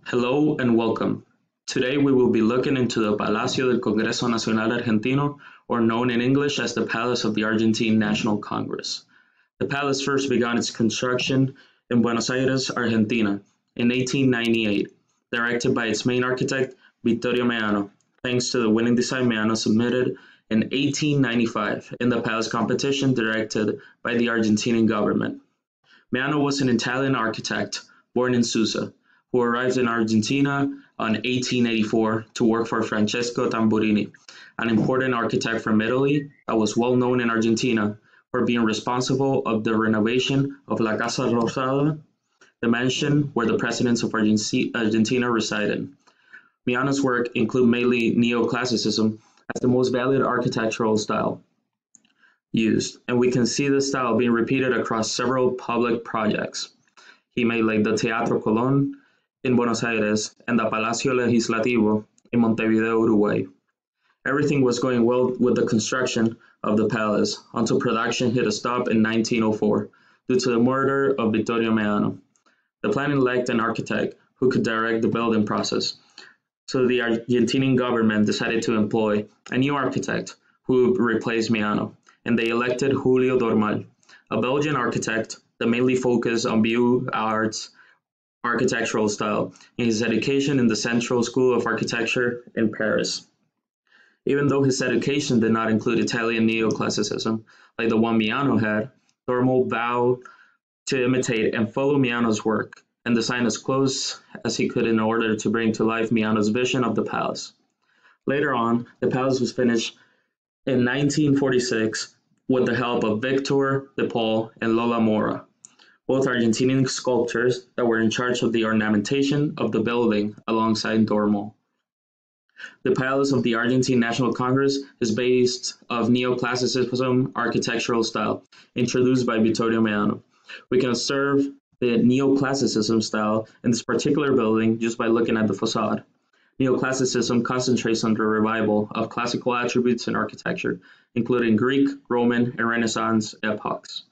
Hello and welcome. Today we will be looking into the Palacio del Congreso Nacional Argentino, or known in English as the Palace of the Argentine National Congress. The palace first began its construction in Buenos Aires, Argentina, in 1898, directed by its main architect, Vittorio Meano, thanks to the winning design Meano submitted in 1895 in the palace competition directed by the Argentinian government. Meano was an Italian architect born in Susa, who arrived in Argentina in 1884 to work for Francesco Tamburini, an important architect from Italy that was well known in Argentina for being responsible of the renovation of La Casa Rosada, the mansion where the presidents of Argentina resided. Meano's work include mainly neoclassicism as the most valid architectural style used, and we can see this style being repeated across several public projects. He made like the Teatro Colón in Buenos Aires and the Palacio Legislativo in Montevideo, Uruguay. Everything was going well with the construction of the palace until production hit a stop in 1904 due to the murder of Vittorio Meano. The planning lacked an architect who could direct the building process, so the Argentinian government decided to employ a new architect who replaced Meano, and they elected Julio Dormal, a Belgian architect that mainly focused on Beaux Arts architectural style in his education in the Central School of Architecture in Paris. Even though his education did not include Italian neoclassicism like the one Meano had, Dormal vowed to imitate and follow Meano's work and design as close as he could in order to bring to life Meano's vision of the palace. Later on, the palace was finished in 1946 with the help of Victor de Paul and Lola Mora, both Argentinian sculptors that were in charge of the ornamentation of the building alongside Dormal. The Palace of the Argentine National Congress is based of neoclassicism architectural style, introduced by Vittorio Meano. We can observe the neoclassicism style in this particular building just by looking at the facade. Neoclassicism concentrates on the revival of classical attributes in architecture, including Greek, Roman, and Renaissance epochs.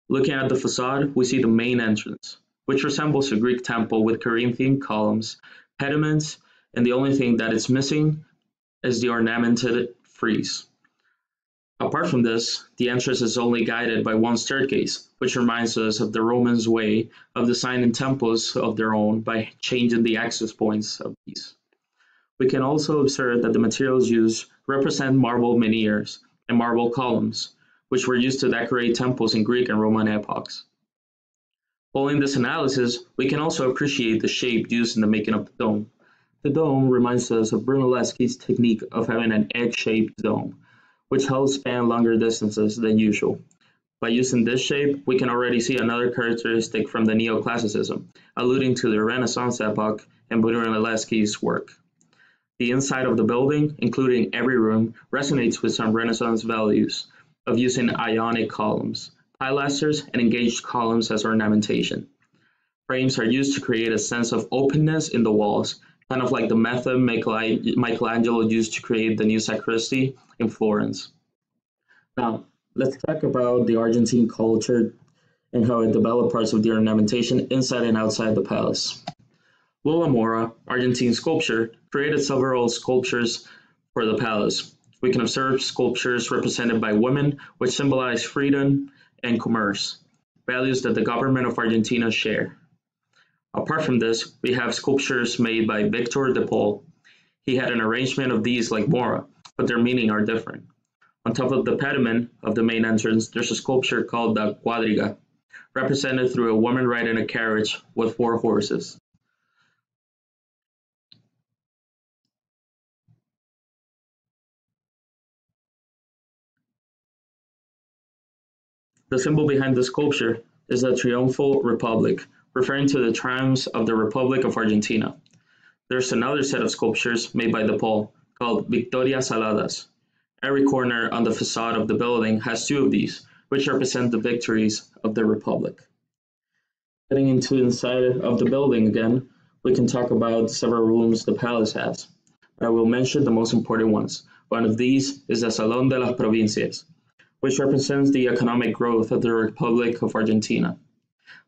Looking at the facade, we see the main entrance, which resembles a Greek temple with Corinthian columns, pediments, and the only thing that is missing is the ornamented frieze. Apart from this, the entrance is only guided by one staircase, which reminds us of the Romans' way of designing temples of their own by changing the access points of these. We can also observe that the materials used represent marble menhirs and marble columns, which were used to decorate temples in Greek and Roman epochs. Following this analysis, we can also appreciate the shape used in the making of the dome. The dome reminds us of Brunelleschi's technique of having an egg-shaped dome, which helps span longer distances than usual. By using this shape, we can already see another characteristic from the neoclassicism, alluding to the Renaissance epoch and Brunelleschi's work. The inside of the building, including every room, resonates with some Renaissance values of using ionic columns, pilasters, and engaged columns as ornamentation. Frames are used to create a sense of openness in the walls, kind of like the method Michelangelo used to create the new sacristy in Florence. Now, let's talk about the Argentine culture and how it developed parts of the ornamentation inside and outside the palace. Lola Mora, Argentine sculptor, created several sculptures for the palace. We can observe sculptures represented by women, which symbolize freedom and commerce, values that the government of Argentina share. Apart from this, we have sculptures made by Victor de Paul. He had an arrangement of these like Mora, but their meaning are different. On top of the pediment of the main entrance, there's a sculpture called the quadriga, represented through a woman riding a carriage with 4 horses. The symbol behind the sculpture is the triumphal republic, referring to the triumphs of the Republic of Argentina. There's another set of sculptures made by De Paul called Victorias Aladas. Every corner on the facade of the building has 2 of these, which represent the victories of the Republic. Getting into inside of the building again, we can talk about several rooms the palace has. But I will mention the most important ones. One of these is the Salón de las Provincias, which represents the economic growth of the Republic of Argentina.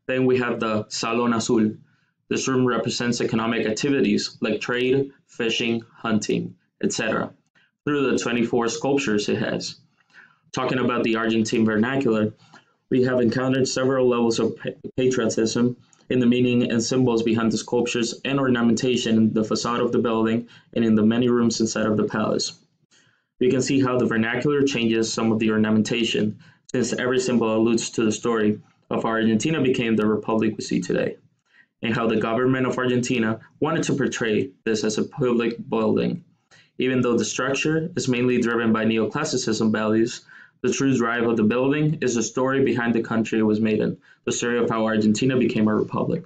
Then we have the Salón Azul, This room represents economic activities like trade, fishing, hunting, etc., through the 24 sculptures it has. Talking about the Argentine vernacular, we have encountered several levels of patriotism in the meaning and symbols behind the sculptures and ornamentation in the facade of the building and in the many rooms inside of the palace. You can see how the vernacular changes some of the ornamentation, since every symbol alludes to the story of how Argentina became the republic we see today, and how the government of Argentina wanted to portray this as a public building. Even though the structure is mainly driven by neoclassicism values, the true drive of the building is the story behind the country it was made in, the story of how Argentina became a republic.